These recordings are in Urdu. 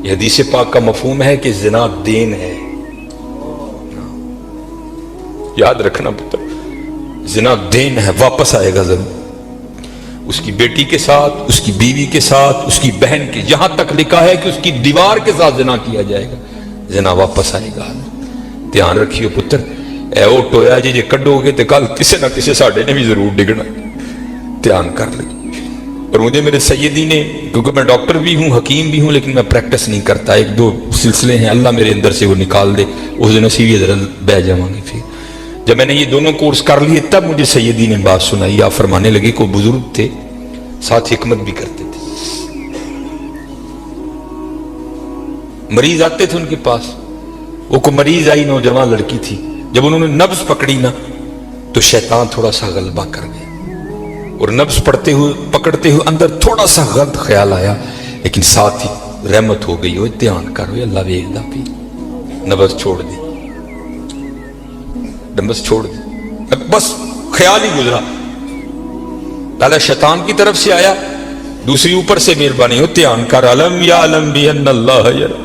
یہ حدیث پاک کا مفہوم ہے کہ زنا دین ہے. یاد رکھنا پتر، زنا دین ہے، واپس آئے گا ضرور. اس کی بیٹی کے ساتھ، اس کی بیوی کے ساتھ، اس کی بہن کے، یہاں تک لکھا ہے کہ اس کی دیوار کے ساتھ زنا کیا جائے گا، زنا واپس آئے گا. دھیان رکھیو پتر، اے او ٹویا جی کڈو گے تو کل کسی نہ کسی ساڈے نے بھی ضرور ڈگنا. دھیان کر لیں. اور مجھے میرے سیدی نے، کیونکہ میں ڈاکٹر بھی ہوں، حکیم بھی ہوں، لیکن میں پریکٹس نہیں کرتا، ایک دو سلسلے ہیں اللہ میرے اندر سے وہ نکال دے، اس دن اسی ذرا بہ جاؤں گی. پھر جب میں نے یہ دونوں کورس کر لیے تب مجھے سیدی نے بات سنائی. آپ فرمانے لگے کوئی بزرگ تھے، ساتھ حکمت بھی کرتے تھے. مریض آتے تھے ان کے پاس، وہ کوئی مریض آئی، نوجوان لڑکی تھی، جب انہوں نے نبض پکڑی نا تو شیطان تھوڑا سا غلبہ کر گیا، اور نبض پکڑتے ہوئے اندر تھوڑا سا غلط خیال آیا، لیکن ساتھ ہی رحمت ہو گئی. دھیان کرو، اللہ ویکھدا پی. نبض چھوڑ دی، نبض چھوڑ دی، بس خیال ہی گزرا. پہلا شیطان کی طرف سے آیا، دوسری اوپر سے مہربانی ہو. دھیان کر، علم یا علم بھی ان اللہ یرا،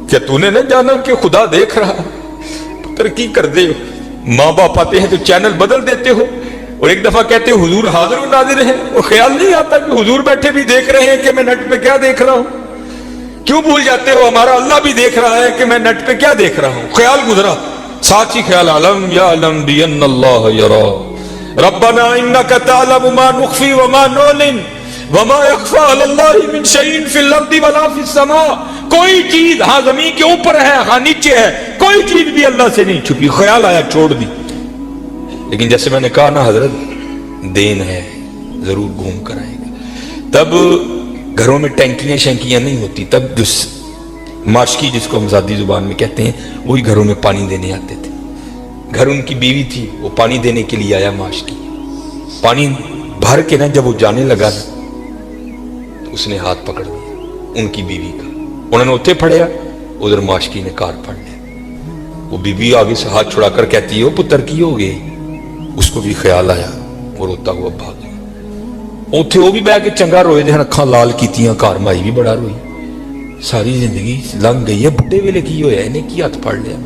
کیا تو نے نہ جانا کہ خدا دیکھ رہا؟ پتر کی کر دے ہو، ماں باپ آتے ہیں تو چینل بدل دیتے ہو، اور ایک دفعہ کہتے ہو حضور حاضر و ناظر ہیں، اور خیال نہیں آتا کہ حضور بیٹھے بھی دیکھ رہے ہیں کہ میں نیٹ پہ کیا دیکھ رہا ہوں. کیوں بھول جاتے ہو ہمارا اللہ بھی دیکھ رہا ہے کہ میں نیٹ پہ کیا دیکھ رہا ہوں. خیال گزرا، ساتھ ہی خیال، علم یا علم بھی ان اللہ یرا ربنا انک تعلم ما نخفی وما نعلن وما یخفی علی اللہ من شیء فی الارض ولا فی السماء. کوئی چیز ہاں زمین کے اوپر ہے، ہاں نیچے ہے، کوئی چیز بھی اللہ سے نہیں چھپی. خیال آیا، چھوڑ دی. لیکن جیسے میں نے کہا نا حضرت، دین ہے، ضرور گھوم کر آئے گا. تب گھروں میں ٹینکیاں شینکیاں نہیں ہوتی، تب جو ماشکی جس کو ہم ذاتی زبان میں کہتے ہیں، وہی گھروں میں پانی دینے آتے تھے. گھر ان کی بیوی تھی، وہ پانی دینے کے لیے آیا. ماشکی پانی بھر کے نا جب وہ جانے لگا نا تو اس نے ہاتھ پکڑ لیا ان کی بیوی کا. انہوں نے اتنے پھڑیا، ادھر ماشکی نے کار پھڑ لیا. وہ بیوی آگے سے ہاتھ چھڑا کر کہتی ہے، پتر کی ہو گئے. اس کو بھی خیال آیا، وہ روتا ہوا بھاگ گیا. اتنے وہ بھی بہ کے چنگا روئے دے، اکھاں لال کیتیاں، گھر مائی بھی بڑا روئی. ساری زندگی لنگ گئی ہے، بڑھے ویلے کی ہویا انہیں کی ہاتھ پھڑ لیا.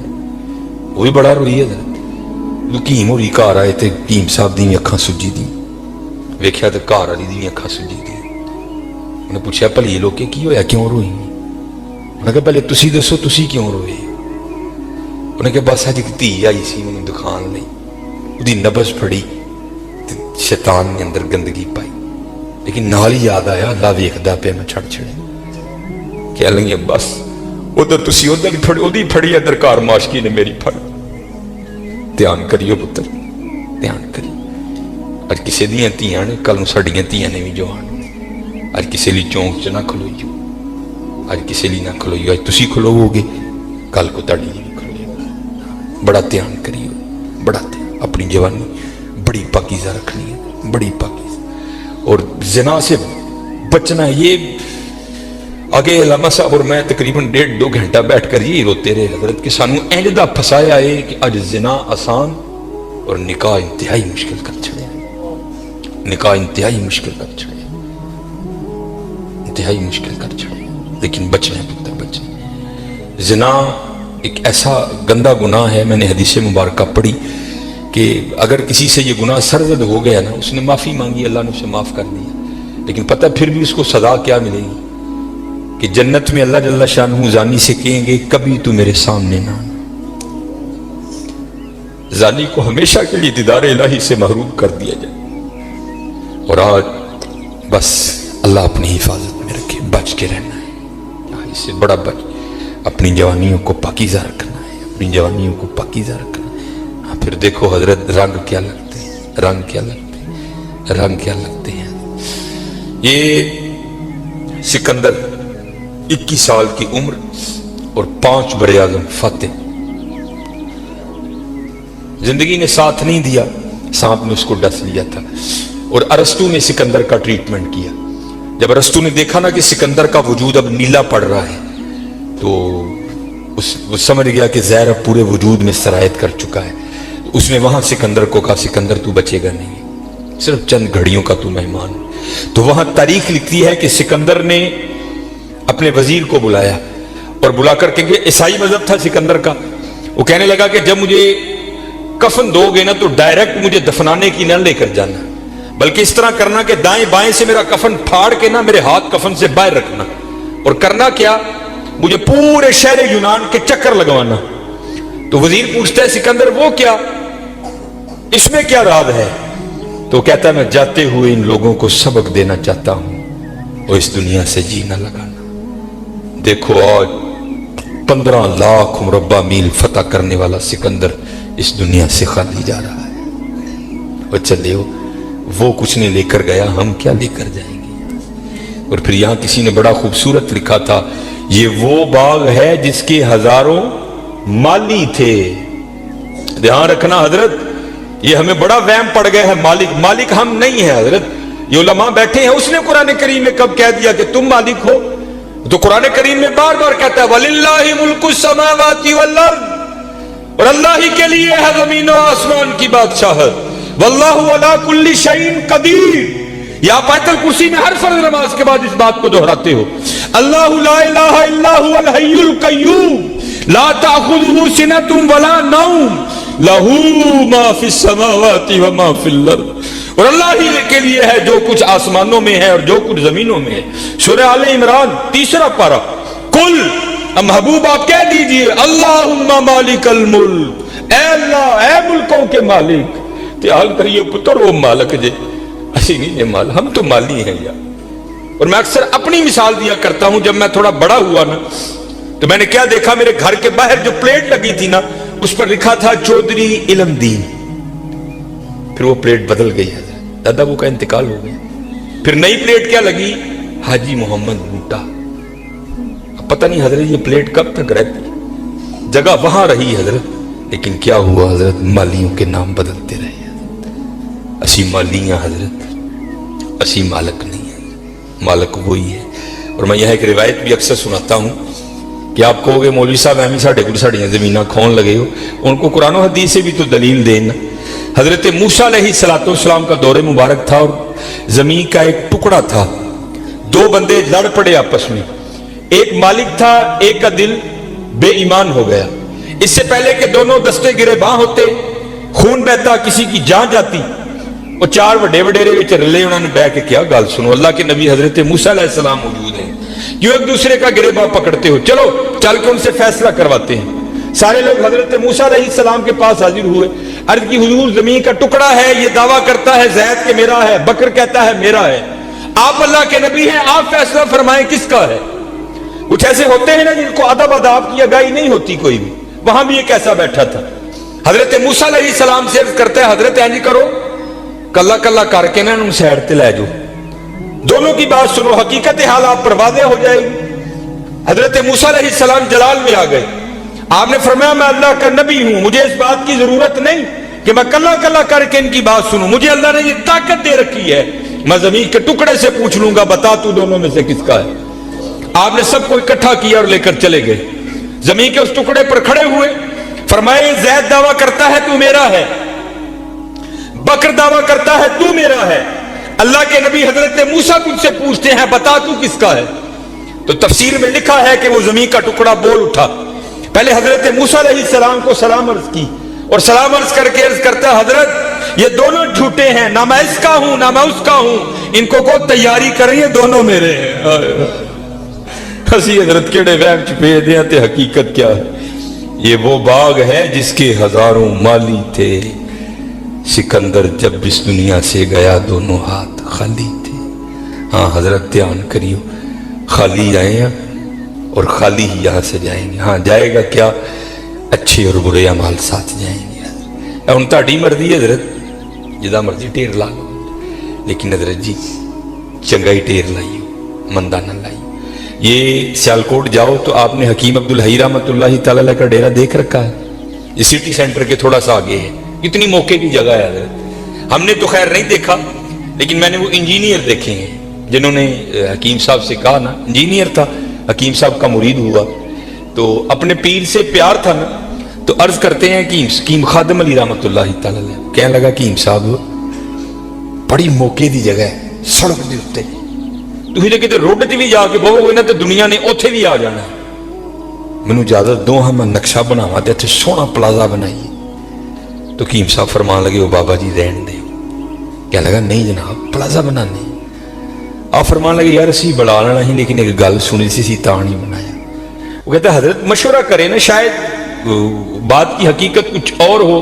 وہ بھی بڑا روئی ہے. حکیم ہوئی گھر آئے تے حکیم صاحب دی اکھاں سجی دی، ویکھیا تے گھر والی دی اکھاں سجی دی. انہیں پوچھا بھلی لوکے کی ہویا، کیوں روئی؟ انہوں نے کہا پہلے تسی دسو تسی کیوں روئے؟ انہوں نے کہا بس اج ایک دھی آئی سی مینوں دکھان لئی، وہ نبض پھڑی، شیطان نے اندر گندگی پائی. لیکن نال ہی یاد آیا اللہ ویکھدا پیا، میں چھڑ چھڑے کہہ لیں گے بس ادھر تسی ادھر پھڑی، ادھی پھڑی ادھر کار ماشکی نے میری پھڑ. دھیان کریو پتر، دھیان کریو. اج کسی دیاں تیاں نے، کل ساڈیاں تیاں نے بھی جو آن. اج کسی لی چونک چ نہ کھلوئیو، اج کسی لی نہ کھلوئیو. اج تسی کھلوو گے، کل کو تاڈی بھی کھلوئے گا. بڑا دھیان کریو، بڑا دھیان. اپنی جوانی بڑی پاکیزہ رکھنی ہے، بڑی پاکیزہ. اور زنا سے بچنا ہے. یہ آگے علامہ صاحب اور میں تقریباً 1.5-2 گھنٹہ بیٹھ کر یہی روتے رہے حضرت کہ سانو اینج دا پھسایا ہے کہ اج زنا آسان اور نکاح انتہائی مشکل کر چھڑے. نکاح انتہائی مشکل کر چھڑے، انتہائی مشکل کر چھڑے. لیکن بچنا ہے پتر، بچنا. زنا ایک ایسا گندا گناہ ہے، میں نے حدیث مبارکہ پڑھی کہ اگر کسی سے یہ گناہ سرزد ہو گیا نا، اس نے معافی مانگی، اللہ نے اسے معاف کر دیا، لیکن پتہ پھر بھی اس کو سزا کیا ملے گی کہ جنت میں اللہ جل شانہ زانی سے کہیں گے کبھی تو میرے سامنے نہ آنا. زانی کو ہمیشہ کے لیے دیدار الہی سے محروم کر دیا جائے. اور آج بس اللہ اپنی حفاظت میں رکھے، بچ کے رہنا ہے، اس سے بڑا بچ. اپنی جوانیوں کو پاکیزہ رکھنا ہے، اپنی جوانیوں کو پاکیزہ رکھنا ہے. ہاں پھر دیکھو حضرت رنگ کیا لگتے ہیں، رنگ کیا لگتے ہیں، رنگ کیا لگتے ہیں. یہ سکندر 21 سال کی عمر اور 5 براعظم فاتح. زندگی نے ساتھ نہیں دیا، سانپ نے اس کو ڈس لیا تھا. اور ارسطو نے سکندر کا ٹریٹمنٹ کیا. جب ارسطو نے دیکھا نا کہ سکندر کا وجود اب نیلا پڑ رہا ہے تو وہ سمجھ گیا کہ زہر اب پورے وجود میں سرایت کر چکا ہے. اس نے وہاں سکندر کو کہا سکندر تو بچے گا نہیں، صرف چند گھڑیوں کا تو مہمان. تو وہاں تاریخ لکھتی ہے کہ سکندر نے اپنے وزیر کو بلایا اور بلا کر کے عیسائی مذہب تھا سکندر کا، وہ کہنے لگا کہ جب مجھے کفن دو گے نا تو ڈائریکٹ مجھے دفنانے کی نہ لے کر جانا، بلکہ اس طرح کرنا کہ دائیں بائیں سے میرا کفن پھاڑ کے نا میرے ہاتھ کفن سے باہر رکھنا، اور کرنا کیا، مجھے پورے شہر یونان کے چکر لگوانا۔ تو وزیر پوچھتا ہے سکندر وہ کیا، اس میں کیا راز ہے؟ تو کہتا ہے میں جاتے ہوئے ان لوگوں کو سبق دینا چاہتا ہوں اور اس دنیا سے جینا لگانا۔ دیکھو آج 15 لاکھ مربع میل فتح کرنے والا سکندر اس دنیا سے خالی جا رہا ہے، اور چلے وہ کچھ نہیں لے کر گیا، ہم کیا لے کر جائیں گے؟ اور پھر یہاں کسی نے بڑا خوبصورت لکھا تھا، یہ وہ باغ ہے جس کے ہزاروں مالی تھے۔ دھیان رکھنا حضرت، یہ ہمیں بڑا وہم پڑ گیا ہے، مالک ہم نہیں ہیں حضرت، یہ علماء بیٹھے ہیں۔ اس نے قرآن کریم میں کب کہہ دیا کہ تم مالک ہو؟ تو قرآن کریم میں بار بار کہتا ہے وَلِلَّهِ مُلْكُ السَّمَاوَاتِ وَالْأَرْضِ، اور اللہ ہی کے لیے ہے زمین و آسمان کی بادشاہت، وَاللَّهُ عَلَىٰ كُلِّ شَيْءٍ قَدِيرٌ۔ یا آیت الکرسی میں ہر فرض نماز کے بعد اس بات کو دہراتے ہو، اللہ لا الہ الا هو الحی القیوم لا تأخذه سنة ولا نوم لہو ما فی السماوات وما فی الارض، اور اللہ ہی کے لیے ہے جو کچھ آسمانوں میں ہے اور جو کچھ زمینوں میں ہے۔ سورہ آل عمران 3 پارہ، کل محبوب آپ کہہ دیجئے اللہم مالک الملک، اے اللہ اے ملکوں کے مالک، تیال کریے پتر وہ مالک جے، اسی نہیں مال، ہم تو مالی ہیں یار۔ اور میں اکثر اپنی مثال دیا کرتا ہوں، جب میں تھوڑا بڑا ہوا نا تو میں نے کیا دیکھا، میرے گھر کے باہر جو پلیٹ لگی تھی نا اس پر لکھا تھا چودھری علم دین، پھر وہ پلیٹ بدل گئی ہے، دادا وہ کا انتقال ہو گیا، پھر نئی پلیٹ کیا لگی، حاجی محمد بوٹا۔ اب پتہ نہیں حضرت یہ پلیٹ کب تک رہتی، جگہ وہاں رہی حضرت، لیکن کیا ہوا حضرت، مالیوں کے نام بدلتے رہے حضرت، اسی مالیاں حضرت، اسی مالک نہیں ہے، مالک وہی ہے۔ اور میں یہ ایک روایت بھی اکثر سناتا ہوں کہ آپ کہو گے مولوی صاحب ایمی ساڑھے کچھ ساڑھیاں زمینہ کھون لگے ہو، ان کو قرآن و حدیث سے بھی تو دلیل دینا۔ حضرت موسیٰ علیہ السلام کا دور مبارک تھا اور زمین کا ایک ٹکڑا تھا، 2 بندے لڑ پڑے آپس میں، ایک مالک تھا، ایک کا دل بے ایمان ہو گیا۔ اس سے پہلے کہ دونوں دستے گریباں ہوتے، خون بہتا، کسی کی جان جاتی، وہ 4 وڈے وڈیرے وچ رلے، انہوں نے بیٹھ کے کیا گل سنو، اللہ کے نبی حضرت موسیٰ علیہ السلام موجود ہیں، کیوں ایک دوسرے کا گریباں پکڑتے ہو، چلو چل کے ان سے فیصلہ کرواتے ہیں۔ سارے لوگ حضرت موسیٰ علیہ السلام کے پاس حاضر ہوئے، عرض کی حضور زمین کا ٹکڑا ہے، یہ دعویٰ کرتا ہے زید کہ میرا ہے، بکر کہتا ہے میرا ہے، آپ اللہ کے نبی ہیں، آپ فیصلہ فرمائیں کس کا ہے۔ کچھ ایسے ہوتے ہیں نا جن کو ادب اداب کی اگائی نہیں ہوتی کوئی بھی، وہاں بھی ایک ایسا بیٹھا تھا۔ حضرت موسیٰ علیہ السلام سے عرض کرتا ہے حضرت اینج کرو، کلا کلا کر کے نا ان سیڈ تے لے جاؤ، دونوں کی بات سنو، حقیقت حال آپ پر واضح ہو جائے گی۔ حضرت موسیٰ علیہ السلام جلال میں آ گئے، آپ نے فرمایا میں اللہ کا نبی ہوں، مجھے اس بات کی ضرورت نہیں کہ میں کلا کلا کر کے ان کی بات سنوں، مجھے اللہ نے یہ طاقت دے رکھی ہے، میں زمین کے ٹکڑے سے پوچھ لوں گا بتا تو دونوں میں سے کس کا ہے۔ آپ نے سب کو اکٹھا کیا اور لے کر چلے گئے، زمین کے اس ٹکڑے پر کھڑے ہوئے، فرمایا زید دعویٰ کرتا ہے تو میرا ہے، بکر دعویٰ کرتا ہے تو میرا ہے، اللہ کے نبی حضرت موسیٰ تجھ سے پوچھتے ہیں بتا تو کس کا ہے۔ تو تفسیر میں لکھا ہے کہ وہ زمین کا ٹکڑا بول اٹھا، پہلے حضرت موسیٰ علیہ السلام کو سلام عرض کی، اور سلام عرض کر کے عرض کرتا ہے حضرت یہ دونوں جھوٹے ہیں، نہ میں اس کا ہوں نہ میں اس کا ہوں، ان کو تیاری کریں، یہ دونوں میرے ہیں۔ ہسی حضرت کیڑے وہم چھپے دیا تے حقیقت کیا ہے، یہ وہ باغ ہے جس کے ہزاروں مالی تھے، سکندر جب اس دنیا سے گیا دونوں ہاتھ خالی تھے۔ ہاں حضرت دھیان کریو، خالی آئے ہیں اور خالی ہی یہاں سے جائیں گے۔ ہاں جائے گا کیا، اچھے اور برے اعمال ساتھ جائیں گے۔ ہن تہاڈی مرضی حضرت، جدا مرضی ٹیر لا لو، لیکن حضرت جی چنگا ہی ٹیر لائیو، مندہ نہ لائیو۔ یہ سیالکوٹ جاؤ تو آپ نے حکیم عبدالحی رحمۃ اللہ تعالی کا ڈیرا دیکھ رکھا ہے، یہ سٹی سینٹر کے تھوڑا سا آگے ہے، کتنی موقع کی جگہ ہے حضرت۔ ہم نے تو خیر نہیں دیکھا، لیکن میں نے وہ انجینئر دیکھے ہیں جنہوں نے حکیم صاحب سے کہا نا، انجینئر تھا، حکیم صاحب کا مرید ہوا تو اپنے پیر سے پیار تھا نا، تو عرض کرتے ہیں کہ حکیم خادم علی رحمۃ اللہ تعالی کہنے لگا کہ حکیم صاحب بڑی موقع دی جگہ ہے، سڑک دے اتے ਤੁਸੀਂ ਜੇ ਕਿਤੇ ਰੋਡ 'ਚ ਵੀ ਜਾ ਕੇ ਬਹੋਗੇ ਨਾ ਤੇ ਦੁਨੀਆ ਨੇ ਉੱਥੇ ਵੀ ਆ ਜਾਣਾ। ਮੈਨੂੰ ਇਜਾਜ਼ਤ ਦੋ, ਹਾਂ ਮੈਂ ਨਕਸ਼ਾ ਬਣਾਵਾਂ ਤੇ ਇੱਥੇ ਸੋਹਣਾ ਪਲਾਜ਼ਾ ਬਣਾਈਏ। تو حکیم صاحب فرمان لگے وہ بابا جی رہن دے، کہنے لگا نہیں جناب پلازا بنانے۔ آپ فرمان لگے یار اسی بڑا لینا ہی، لیکن ایک گل سنی سی تا نہیں بنایا۔ وہ کہتا حضرت مشورہ کریں نا، شاید بات کی حقیقت کچھ اور ہو،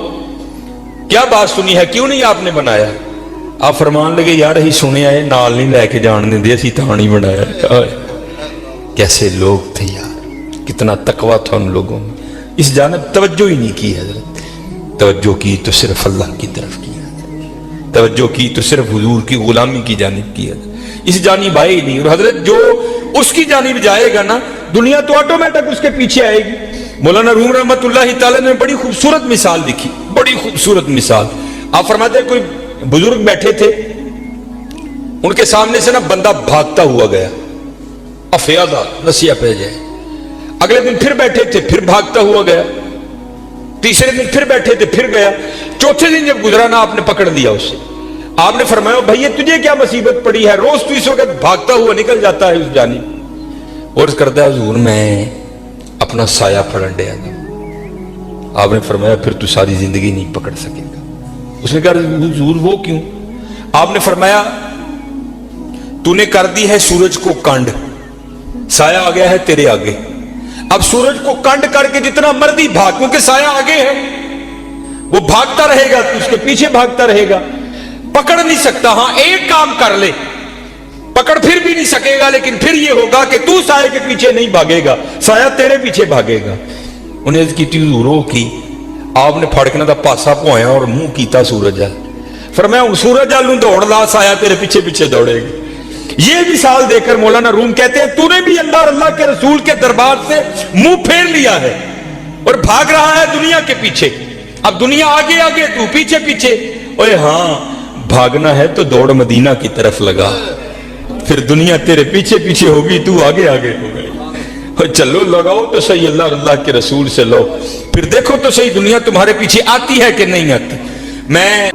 کیا بات سنی ہے، کیوں نہیں آپ نے بنایا؟ آپ فرمان لگے یار ہی سنے آئے نال نہیں لے کے جان دیں دے، اسی تا نہیں بنایا۔ کیسے لوگ تھے یار، کتنا تقوی تھا ان لوگوں میں، اس جانب توجہ ہی نہیں کی حضرت۔ توجہ کی تو صرف اللہ کی طرف کی ہے، توجہ کی تو صرف حضور کی غلامی کی جانب کی ہے، اس جانب آئے ہی نہیں۔ اور حضرت جو اس کی جانب جائے گا نا، دنیا تو آٹومیٹک اس کے پیچھے آئے گی۔ مولانا روم رحمت اللہ تعالی نے بڑی خوبصورت مثال دکھی، بڑی خوبصورت مثال۔ آپ فرماتے ہیں کوئی بزرگ بیٹھے تھے، ان کے سامنے سے نا بندہ بھاگتا ہوا گیا، افیادہ نسیہ پہ جائے۔ اگلے دن پھر بیٹھے تھے، پھر بھاگتا ہوا گیا۔ تیسرے دن پھر بیٹھے تھے، پھر گیا۔ چوتھے دن جب گزرا نا، آپ نے پکڑ لیا اسے۔ آپ نے فرمایا بھائی تجھے کیا مصیبت پڑی ہے، روز تو اس وقت بھاگتا ہوا نکل جاتا ہے اس جانب۔ اور کرتا ہے حضور میں اپنا سایہ پھڑن دیا تھا۔ آپ نے فرمایا پھر تو ساری زندگی نہیں پکڑ سکے گا۔ اس نے کہا حضور وہ کیوں؟ آپ نے فرمایا تو نے کر دی ہے سورج کو کانڈ، سایہ آ گیا ہے تیرے آگے۔ اب سورج کو کنڈ کر کے جتنا مرضی بھاگ، کیونکہ سایہ آگے ہے، وہ بھاگتا رہے گا، تو اس کے پیچھے بھاگتا رہے گا، پکڑ نہیں سکتا۔ ہاں ایک کام کر لے، پکڑ پھر بھی نہیں سکے گا، لیکن پھر یہ ہوگا کہ تو سایہ کے پیچھے نہیں بھاگے گا، سایہ تیرے پیچھے بھاگے گا۔ انہیں عرض کی رو کی، آپ نے پھڑکنا دا پاسا پوایا اور منہ کیتا سورج جل۔ فرمایا سورج جل نوں دوڑ لا، سایہ تیرے پیچھے پیچھے دوڑے گا۔ یہ مثال دے کر مولانا روم کہتے ہیں تو نے بھی اللہ اور اللہ کے رسول کے دربار سے منہ پھیر لیا ہے اور بھاگ رہا ہے دنیا کے پیچھے۔ اب دنیا آگے آگے، تو پیچھے پیچھے۔ اوے ہاں بھاگنا ہے تو دوڑ مدینہ کی طرف لگا، پھر دنیا تیرے پیچھے پیچھے ہوگی، تو آگے آگے ہو گئی۔ چلو لگاؤ تو صحیح اللہ اور اللہ کے رسول سے لو، پھر دیکھو تو صحیح دنیا تمہارے پیچھے آتی ہے کہ نہیں آتی۔ میں